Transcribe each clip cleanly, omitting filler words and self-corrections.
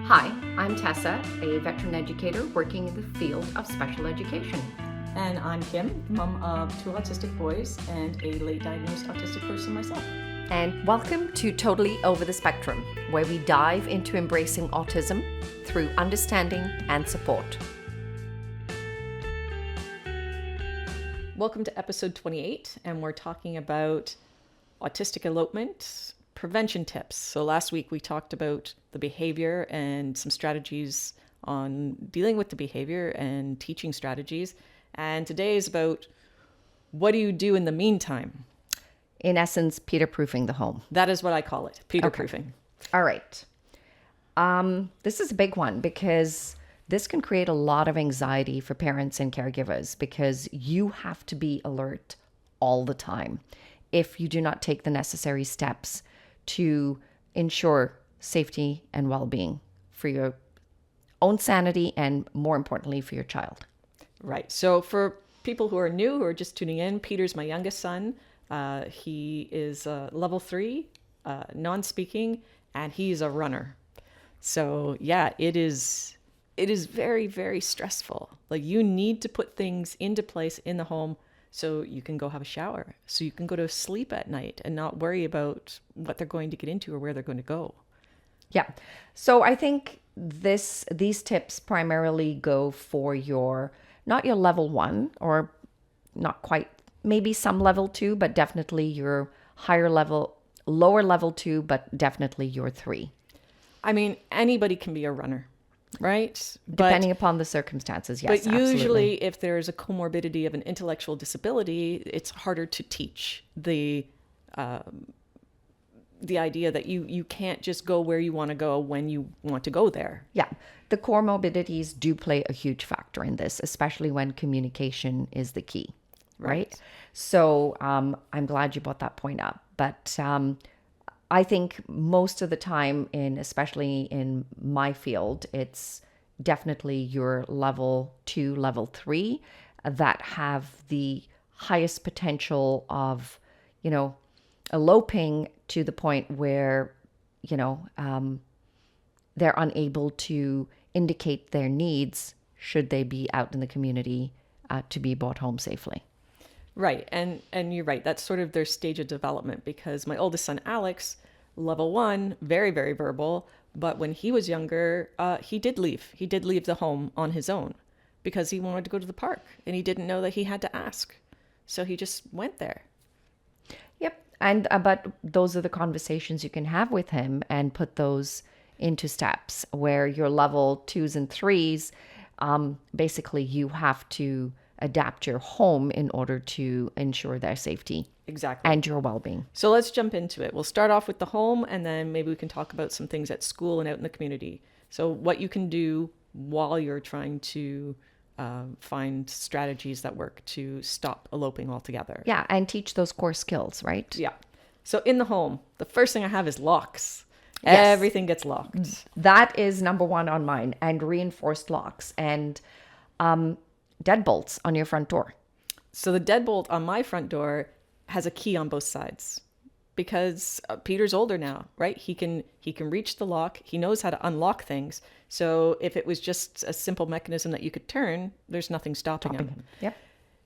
Hi, I'm Tessa, a veteran educator working in the field of special education. And I'm Kim, mom of 2 autistic boys and a late diagnosed autistic person myself. And welcome to Totally Over the Spectrum, where we dive into embracing autism through understanding and support. Welcome to episode 28, and we're talking about autistic elopement prevention tips. So last week we talked about the behavior and some strategies on dealing with the behavior and teaching strategies. And today is about what do you do in the meantime? In essence, Peter-proofing the home. That is what I call it, Peter-proofing. Okay. All right. This is a big one because this can create a lot of anxiety for parents and caregivers because you have to be alert all the time if you do not take the necessary steps to ensure safety and well-being for your own sanity and, more importantly, for your child. Right. So for people who are new, who are just tuning in, Peter's my youngest son. He is level 3, non-speaking, and he's a runner. So yeah, it is very, very stressful. Like, you need to put things into place in the home so you can go have a shower, so you can go to sleep at night and not worry about what they're going to get into or where they're going to go. Yeah. So I think these tips primarily go for not your level 1 or not quite, maybe some level 2, but definitely your lower level 2, but definitely your 3. I mean, anybody can be a runner, right? Depending upon the circumstances, yes. But usually absolutely. if there's a comorbidity of an intellectual disability, it's harder to teach the idea that you can't just go where you want to go when you want to go there. Yeah. The comorbidities do play a huge factor in this, especially when communication is the key, right? So I'm glad you brought that point up. But I think most of the time, especially in my field, it's definitely your level 2, level 3 that have the highest potential of, eloping to the point where, they're unable to indicate their needs should they be out in the community to be brought home safely. Right. And you're right. That's sort of their stage of development, because my oldest son, Alex, level 1, very, very verbal. But when he was younger, he did leave. He did leave the home on his own because he wanted to go to the park and he didn't know that he had to ask. So he just went there. Yep. And but those are the conversations you can have with him and put those into steps where your level 2s and 3s, basically you have to adapt your home in order to ensure their safety. Exactly. And your well-being. So let's jump into it. We'll start off with the home, and then maybe we can talk about some things at school and out in the community. So what you can do while you're trying to find strategies that work to stop eloping altogether. Yeah, and teach those core skills, right? Yeah. So in the home, the first thing I have is locks. Yes. Everything gets locked. That is number 1 on mine, and reinforced locks and deadbolts on your front door. So the deadbolt on my front door has a key on both sides because Peter's older now, right? He can reach the lock. He knows how to unlock things. So if it was just a simple mechanism that you could turn, there's nothing stopping him. Yep.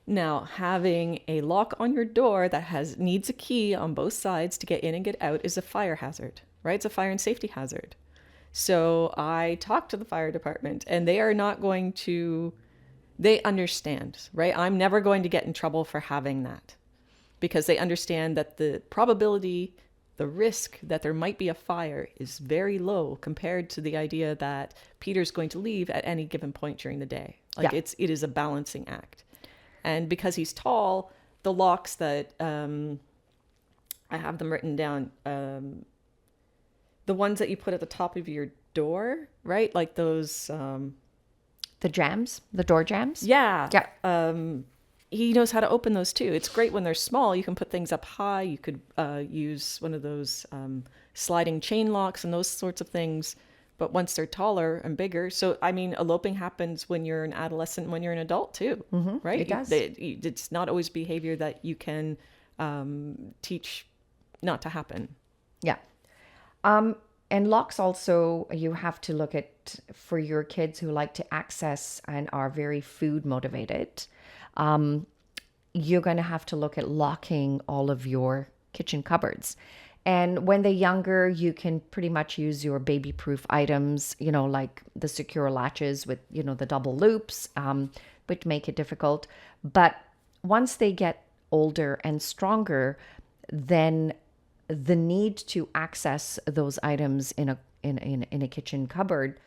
Now, having a lock on your door that needs a key on both sides to get in and get out is a fire hazard, right? It's a fire and safety hazard. So I talked to the fire department, and they are not going to, they understand, right? I'm never going to get in trouble for having that, because they understand that the probability, the risk that there might be a fire is very low compared to the idea that Peter's going to leave at any given point during the day. Like, it is a balancing act. And because he's tall, the locks that, I have them written down, the ones that you put at the top of your door, right? Like those... the jams, the door jams? Yeah. Yeah. He knows how to open those too. It's great when they're small. You can put things up high. You could use one of those sliding chain locks and those sorts of things. But once they're taller and bigger, so I mean, eloping happens when you're an adolescent, when you're an adult too, right? It does. It's not always behavior that you can teach not to happen. Yeah. And locks also, you have to look at for your kids who like to access and are very food motivated. You're going to have to look at locking all of your kitchen cupboards. And when they're younger, you can pretty much use your baby proof items, like the secure latches with, the double loops, which make it difficult. But once they get older and stronger, then the need to access those items in a kitchen cupboard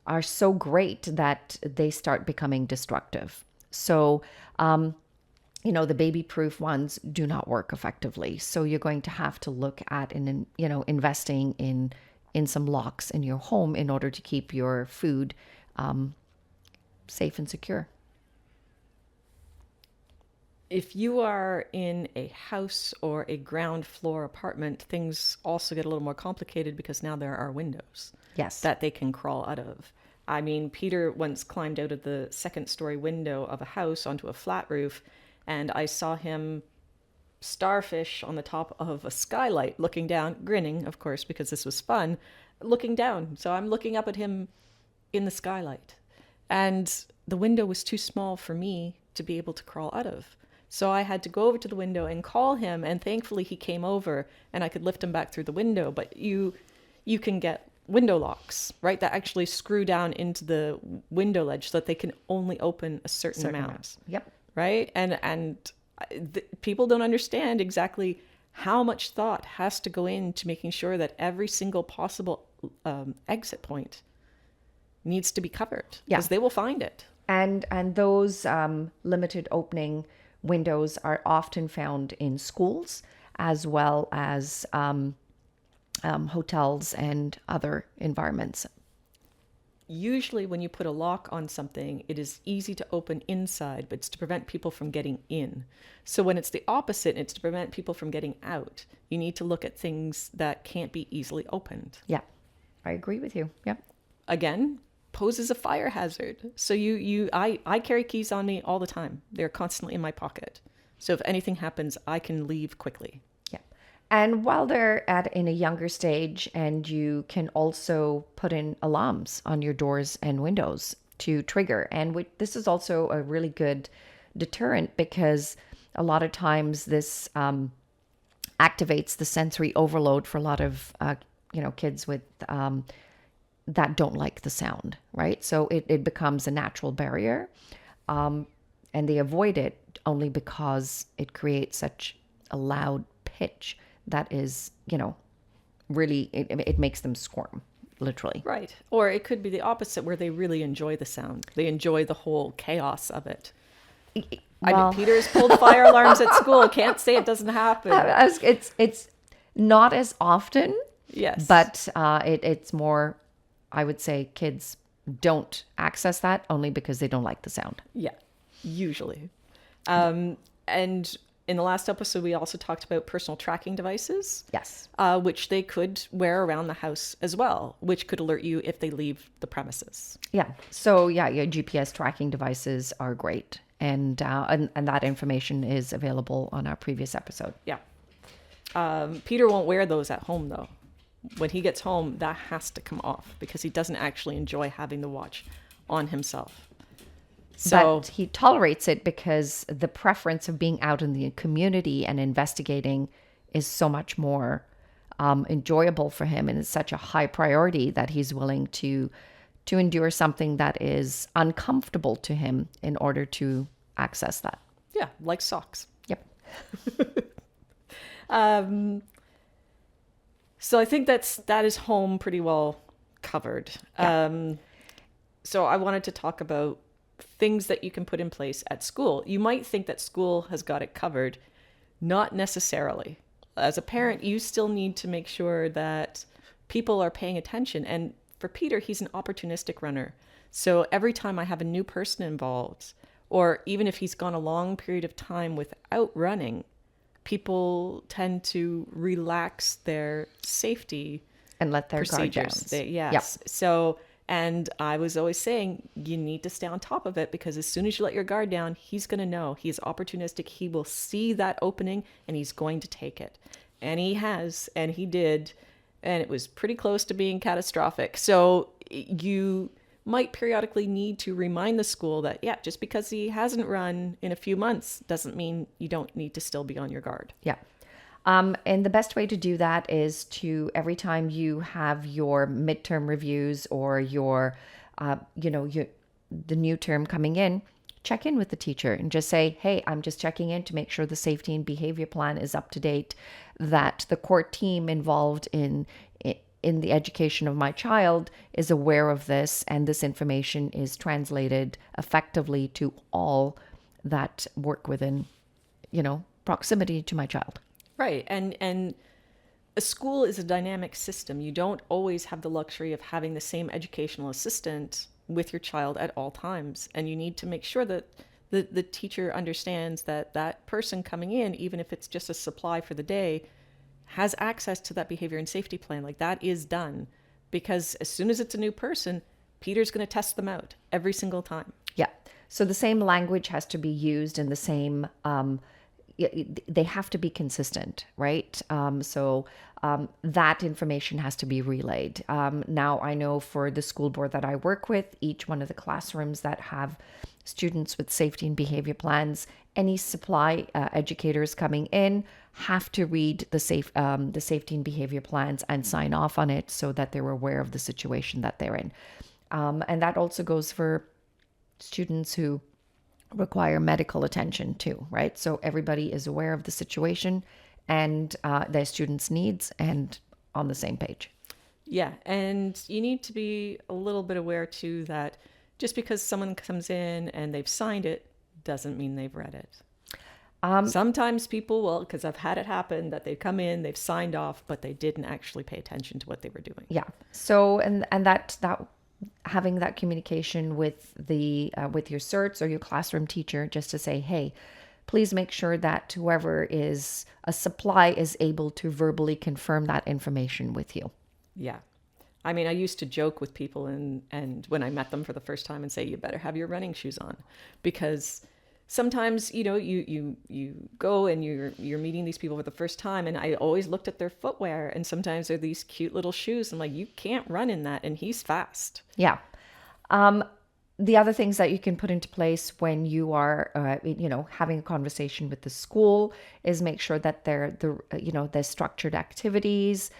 are so great that they start becoming destructive. So, the baby proof ones do not work effectively. So you're going to have to look at investing in some locks in your home in order to keep your food safe and secure. If you are in a house or a ground floor apartment, things also get a little more complicated because now there are windows. Yes. That they can crawl out of. I mean, Peter once climbed out of the second story window of a house onto a flat roof, and I saw him starfish on the top of a skylight, looking down, grinning, of course, because this was fun, looking down. So I'm looking up at him in the skylight. And the window was too small for me to be able to crawl out of. So I had to go over to the window and call him, and thankfully he came over and I could lift him back through the window. But you can get window locks, right, that actually screw down into the window ledge so that they can only open a certain amount. Yep. Right? And people don't understand exactly how much thought has to go into making sure that every single possible exit point needs to be covered, because they will find it. And those limited opening windows are often found in schools as well as hotels and other environments. Usually when you put a lock on something, it is easy to open inside, but it's to prevent people from getting in. So when it's the opposite, it's to prevent people from getting out. You need to look at things that can't be easily opened. Yeah, I agree with you. Yep. Again, poses a fire hazard. So I carry keys on me all the time. They're constantly in my pocket. So if anything happens, I can leave quickly. And while they're in a younger stage, and you can also put in alarms on your doors and windows to trigger. And this is also a really good deterrent, because a lot of times this activates the sensory overload for a lot of kids with that don't like the sound, right? So it becomes a natural barrier, and they avoid it only because it creates such a loud pitch that is, really, it makes them squirm, literally. Right. Or it could be the opposite, where they really enjoy the sound. They enjoy the whole chaos of it. I mean, Peter's pulled fire alarms at school. Can't say it doesn't happen. It's not as often. Yes. But it's more, I would say, kids don't access that only because they don't like the sound. Yeah, usually. And in the last episode, we also talked about personal tracking devices. Yes. Which they could wear around the house as well, which could alert you if they leave the premises. Yeah. So your GPS tracking devices are great. And that information is available on our previous episode. Yeah. Peter won't wear those at home, though. When he gets home, that has to come off, because he doesn't actually enjoy having the watch on himself. So, but he tolerates it because the preference of being out in the community and investigating is so much more enjoyable for him, and it's such a high priority that he's willing to endure something that is uncomfortable to him in order to access that. Yeah, like socks. Yep. So I think that is home pretty well covered. Yeah. So I wanted to talk about things that you can put in place at school. You might think that school has got it covered. Not necessarily. As a parent, you still need to make sure that people are paying attention. And for Peter, he's an opportunistic runner. So every time I have a new person involved, or even if he's gone a long period of time without running, people tend to relax their safety and let their guard down. Yes. Yep. So, and I was always saying, you need to stay on top of it, because as soon as you let your guard down, he's going to know. He is opportunistic. He will see that opening and he's going to take it. And he has, and he did. and it was pretty close to being catastrophic. So you might periodically need to remind the school that, yeah, just because he hasn't run in a few months doesn't mean you don't need to still be on your guard. Yeah. And the best way to do that is to, every time you have your midterm reviews or your, the new term coming in, check in with the teacher and just say, hey, I'm just checking in to make sure the safety and behavior plan is up to date, that the core team involved in the education of my child is aware of this, and this information is translated effectively to all that work within, proximity to my child. Right. And a school is a dynamic system. You don't always have the luxury of having the same educational assistant with your child at all times. And you need to make sure that the teacher understands that that person coming in, even if it's just a supply for the day, has access to that behavior and safety plan. Like, that is done, because as soon as it's a new person, Peter's going to test them out every single time. Yeah. So the same language has to be used, and the same, they have to be consistent, right? That information has to be relayed. Now, I know for the school board that I work with, each one of the classrooms that have students with safety and behavior plans, any supply educators coming in have to read the safety and behavior plans and sign off on it so that they're aware of the situation that they're in. And that also goes for students who require medical attention too, right? So everybody is aware of the situation and their students' needs and on the same page. Yeah, and you need to be a little bit aware too that just because someone comes in and they've signed it doesn't mean they've read it. Sometimes people will, because I've had it happen, that they come in, they've signed off, but they didn't actually pay attention to what they were doing. Yeah. So and that having that communication with the with your certs or your classroom teacher, just to say, hey, please make sure that whoever is a supply is able to verbally confirm that information with you. Yeah. I mean, I used to joke with people and when I met them for the first time and say, you better have your running shoes on, because sometimes, you go and you're meeting these people for the first time, and I always looked at their footwear, and sometimes they're these cute little shoes. I'm like, you can't run in that, and he's fast. Yeah. The other things that you can put into place when you are, having a conversation with the school is make sure that there's structured activities.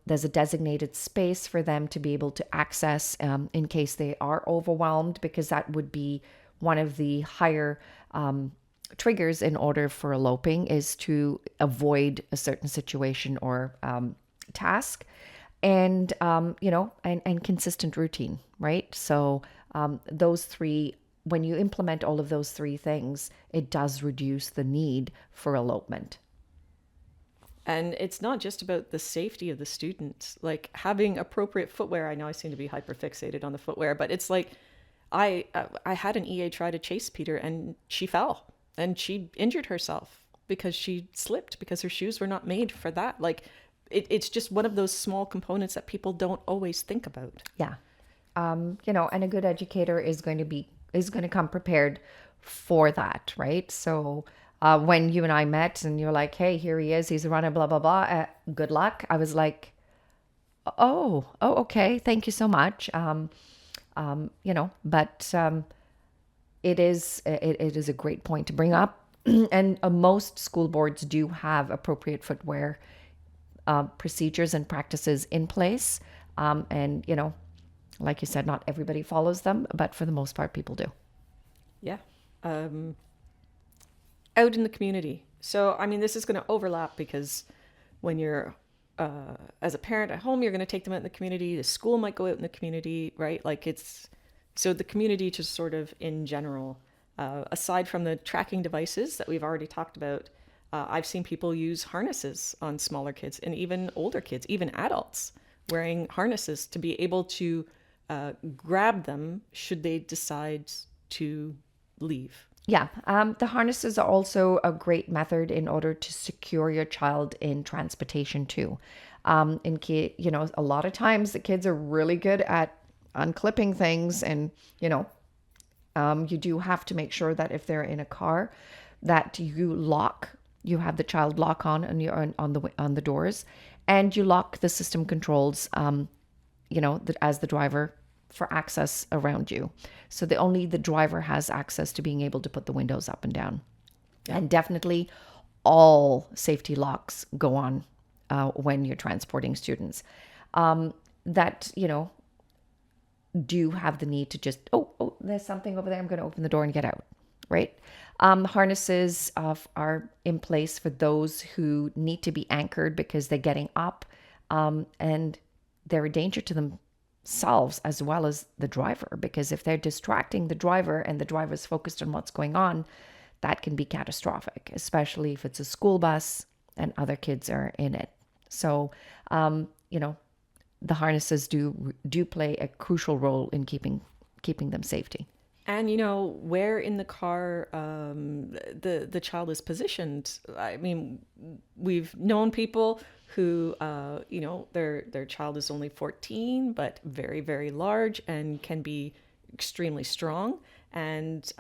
There's a designated space for them to be able to access in case they are overwhelmed, because that would be one of the higher triggers in order for eloping, is to avoid a certain situation or task, and and consistent routine, right? So those three, when you implement all of those three things, it does reduce the need for elopement. And it's not just about the safety of the students. Like, having appropriate footwear, I know I seem to be hyper fixated on the footwear, but it's like, I had an EA try to chase Peter, and she fell and she injured herself because she slipped, because her shoes were not made for that. Like, it's just one of those small components that people don't always think about. Yeah. And a good educator is going to come prepared for that, right? So when you and I met and you're like, hey, here he is, he's a runner, blah, blah, blah, good luck. I was like, oh, okay. Thank you so much. But it is a great point to bring up. And most school boards do have appropriate footwear procedures and practices in place. And, like you said, not everybody follows them, but for the most part, people do. Yeah. Out in the community. So, I mean, this is going to overlap, because when you're, as a parent at home, you're going to take them out in the community. The school might go out in the community, right? Like, so the community just sort of in general, aside from the tracking devices that we've already talked about, I've seen people use harnesses on smaller kids, and even older kids, even adults, wearing harnesses to be able to grab them should they decide to leave. Yeah, the harnesses are also a great method in order to secure your child in transportation too. A lot of times the kids are really good at unclipping things, and you do have to make sure that if they're in a car, that you lock You have the child lock on your on the doors, and you lock the system controls. As the driver for access around you. So only the driver has access to being able to put the windows up and down. Yeah. And definitely all safety locks go on when you're transporting students. That, do have the need to just, oh, there's something over there. I'm going to open the door and get out, right? Harnesses are in place for those who need to be anchored because they're getting up and they're a danger to themselves as well as the driver, because if they're distracting the driver and the driver's focused on what's going on, that can be catastrophic, especially if it's a school bus and other kids are in it. So, the harnesses do play a crucial role in keeping them safety. And where in the car the child is positioned. I mean, we've known people who their child is only 14 but very, very large and can be extremely strong, and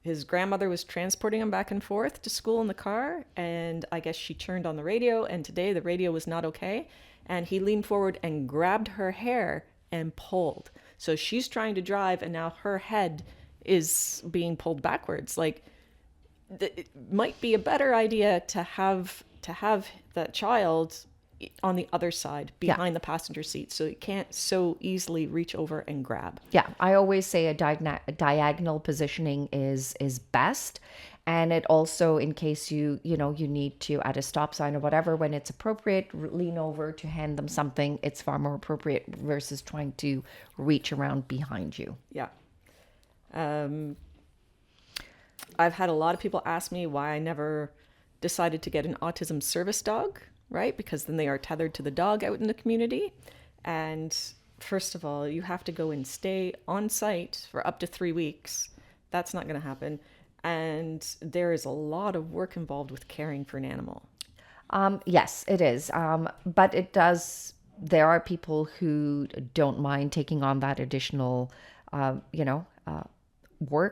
his grandmother was transporting him back and forth to school in the car, and I guess she turned on the radio, and today the radio was not okay, and he leaned forward and grabbed her hair and pulled. So she's trying to drive, and now her head is being pulled backwards. Like, it might be a better idea to have that child on the other side behind the passenger seat, so it can't so easily reach over and grab. Yeah, I always say a diagonal positioning is best. And it also, in case you need to, at a stop sign or whatever, when it's appropriate, lean over to hand them something. It's far more appropriate versus trying to reach around behind you. Yeah. I've had a lot of people ask me why I never decided to get an autism service dog, right? Because then they are tethered to the dog out in the community. And first of all, you have to go and stay on site for up to 3 weeks. That's not going to happen. And there is a lot of work involved with caring for an animal. Yes, it is. But there are people who don't mind taking on that additional, work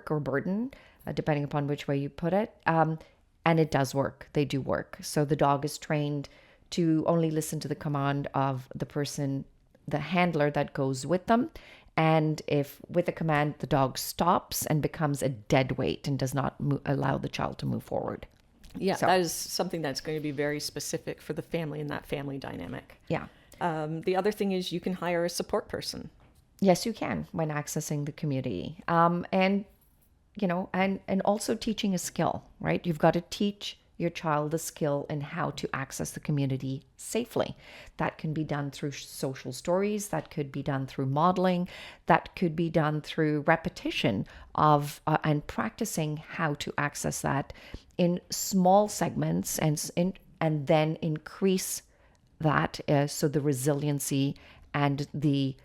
or burden, depending upon which way you put it. And it does work. They do work. So the dog is trained to only listen to the command of the person, the handler that goes with them. And if with a command, the dog stops and becomes a dead weight and does not allow the child to move forward. Yeah, so that is something that's going to be very specific for the family and that family dynamic. Yeah. The other thing is you can hire a support person. Yes, you can when accessing the community. And also teaching a skill, right? You've got to teach your child the skill in how to access the community safely. That can be done through social stories. That could be done through modeling. That could be done through repetition of and practicing how to access that in small segments, and then increase that so the resiliency and the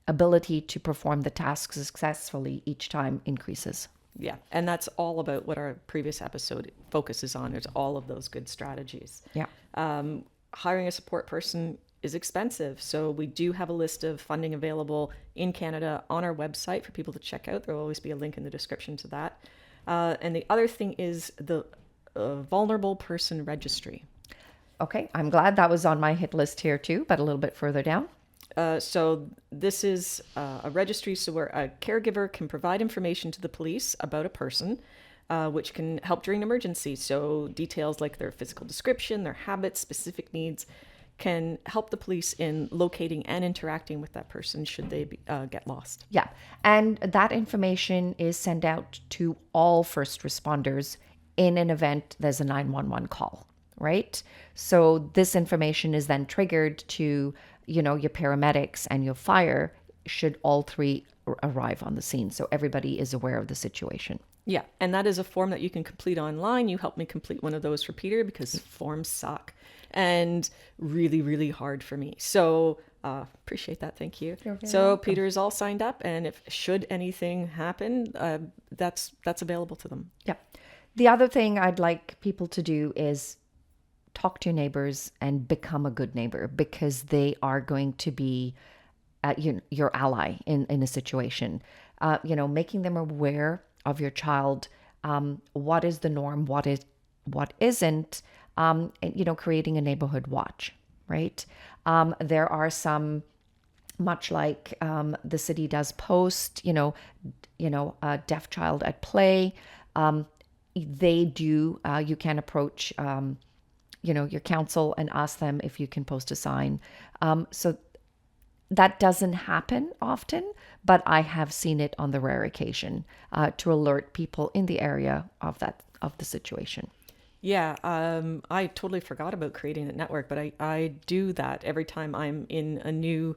ability to perform the task successfully each time increases. Yeah, and that's all about what our previous episode focuses on. There's all of those good strategies. Yeah. Hiring a support person is expensive, so we do have a list of funding available in Canada on our website for people to check out. There will always be a link in the description to that. And the other thing is the Vulnerable Person Registry. Okay, I'm glad that was on my hit list here too, but a little bit further down. So this is a registry where a caregiver can provide information to the police about a person, which can help during an emergency. So details like their physical description, their habits, specific needs can help the police in locating and interacting with that person should they get lost. Yeah, and that information is sent out to all first responders in an event there's a 911 call, right? So this information is then triggered to your paramedics and your fire should all three arrive on the scene. So everybody is aware of the situation. Yeah. And that is a form that you can complete online. You helped me complete one of those for Peter because forms suck and really, really hard for me. So appreciate that. Thank you. So welcome. Peter is all signed up, and if should anything happen, that's available to them. Yeah. The other thing I'd like people to do is talk to your neighbors and become a good neighbor, because they are going to be your ally in a situation. Making them aware of your child, what is the norm, what what isn't, and, creating a neighborhood watch, right? There are some, much like the city does post, a deaf child at play. They do, you can approach, your council and ask them if you can post a sign. So that doesn't happen often, but I have seen it on the rare occasion to alert people in the area of the situation. Yeah, I totally forgot about creating a network, but I do that every time I'm in a new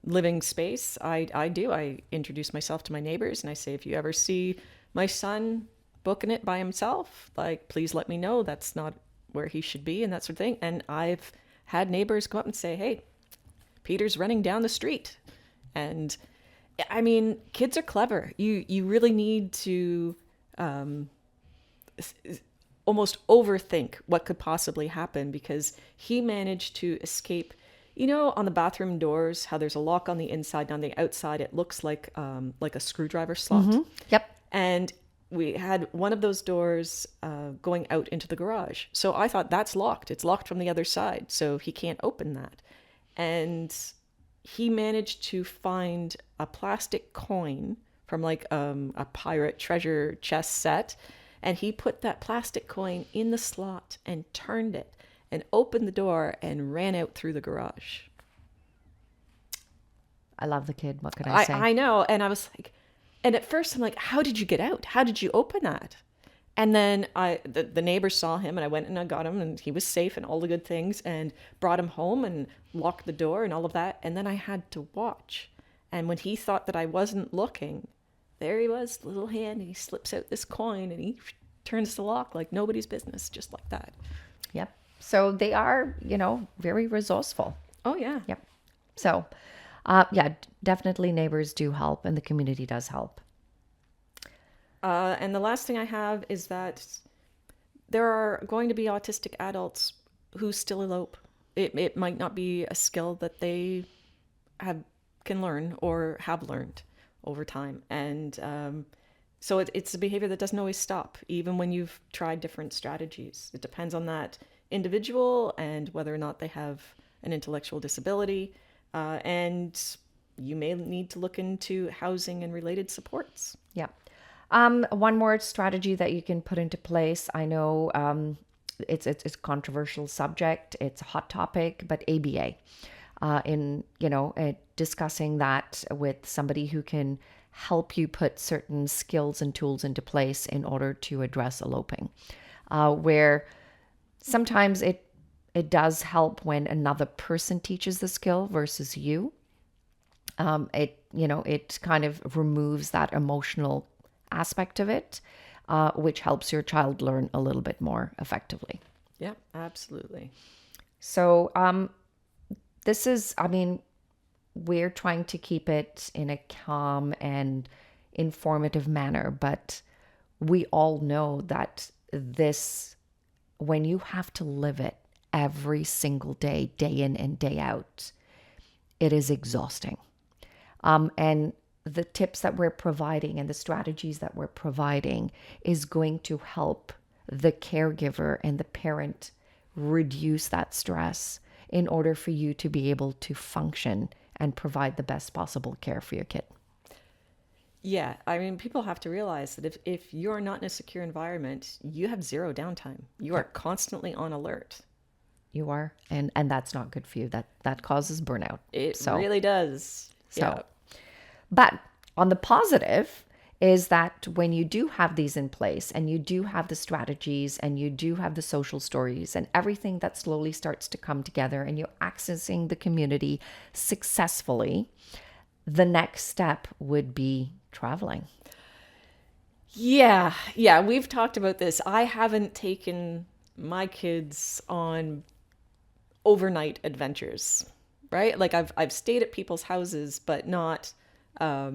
living space. I introduce myself to my neighbors and I say, if you ever see my son booking it by himself, like, please let me know. That's not where he should be and that sort of thing. And I've had neighbors come up and say, hey, Peter's running down the street. And I mean, kids are clever. You really need to almost overthink what could possibly happen, because he managed to escape. On the bathroom doors, how there's a lock on the inside, and on the outside it looks like a screwdriver slot. Yep. And we had one of those doors going out into the garage. So I thought, that's locked. It's locked from the other side, so he can't open that. And he managed to find a plastic coin from like a pirate treasure chest set. And he put that plastic coin in the slot and turned it and opened the door and ran out through the garage. I love the kid. What can I say? I know. And I was like, and at first I'm like, how did you get out? How did you open that? And then the neighbor saw him, and I went and I got him, and he was safe and all the good things, and brought him home and locked the door and all of that. And then I had to watch. And when he thought that I wasn't looking, there he was, little hand, and he slips out this coin and he turns the lock like nobody's business, just like that. Yep. So they are, very resourceful. Oh, yeah. Yep. So, definitely neighbors do help, and the community does help. And the last thing I have is that there are going to be autistic adults who still elope. It might not be a skill that they can learn or have learned over time. And so it's a behavior that doesn't always stop, even when you've tried different strategies. It depends on that individual and whether or not they have an intellectual disability. And you may need to look into housing and related supports. Yeah. One more strategy that you can put into place. I know it's a controversial subject. It's a hot topic, but ABA, discussing that with somebody who can help you put certain skills and tools into place in order to address eloping, where sometimes it does help when another person teaches the skill versus you. It kind of removes that emotional aspect of it, which helps your child learn a little bit more effectively. Yeah, absolutely. So we're trying to keep it in a calm and informative manner, but we all know that when you have to live it every single day, day in and day out, it is exhausting. And the tips that we're providing and the strategies that we're providing is going to help the caregiver and the parent reduce that stress in order for you to be able to function and provide the best possible care for your kid. Yeah, I mean, people have to realize that if you're not in a secure environment, you have zero downtime. You are constantly on alert. You are, and that's not good for you. That causes burnout. It really does. Yeah. But on the positive is that when you do have these in place and you do have the strategies and you do have the social stories and everything that slowly starts to come together and you're accessing the community successfully, the next step would be traveling. Yeah, we've talked about this. I haven't taken my kids on overnight adventures, right? Like I've stayed at people's houses, but not a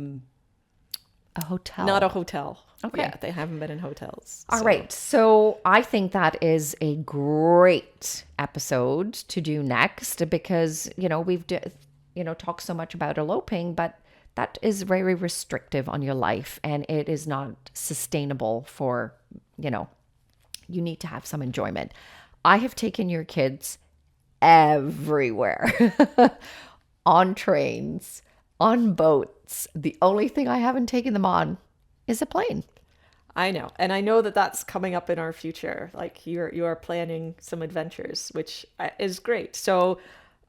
hotel. Not a hotel. Okay. Yeah, they haven't been in hotels. All right. So I think that is a great episode to do next because, we've talked so much about eloping, but that is very restrictive on your life and it is not sustainable for, You need to have some enjoyment. I have taken your kids everywhere on trains, on boats. The only thing I haven't taken them on is a plane. I know. And I know that that's coming up in our future. Like you are planning some adventures, which is great. So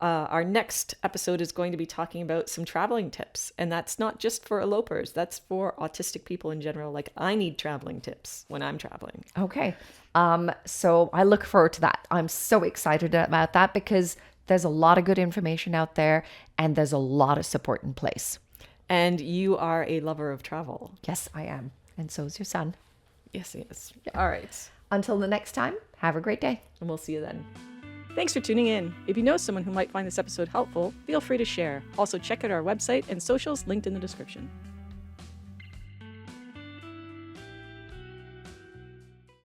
our next episode is going to be talking about some traveling tips. And that's not just for elopers. That's for autistic people in general. Like I need traveling tips when I'm traveling. Okay. So I look forward to that. I'm so excited about that because there's a lot of good information out there and there's a lot of support in place. And you are a lover of travel. Yes, I am. And so is your son. Yes, yes. Yeah. All right. Until the next time, have a great day. And we'll see you then. Thanks for tuning in. If you know someone who might find this episode helpful, feel free to share. Also, check out our website and socials linked in the description.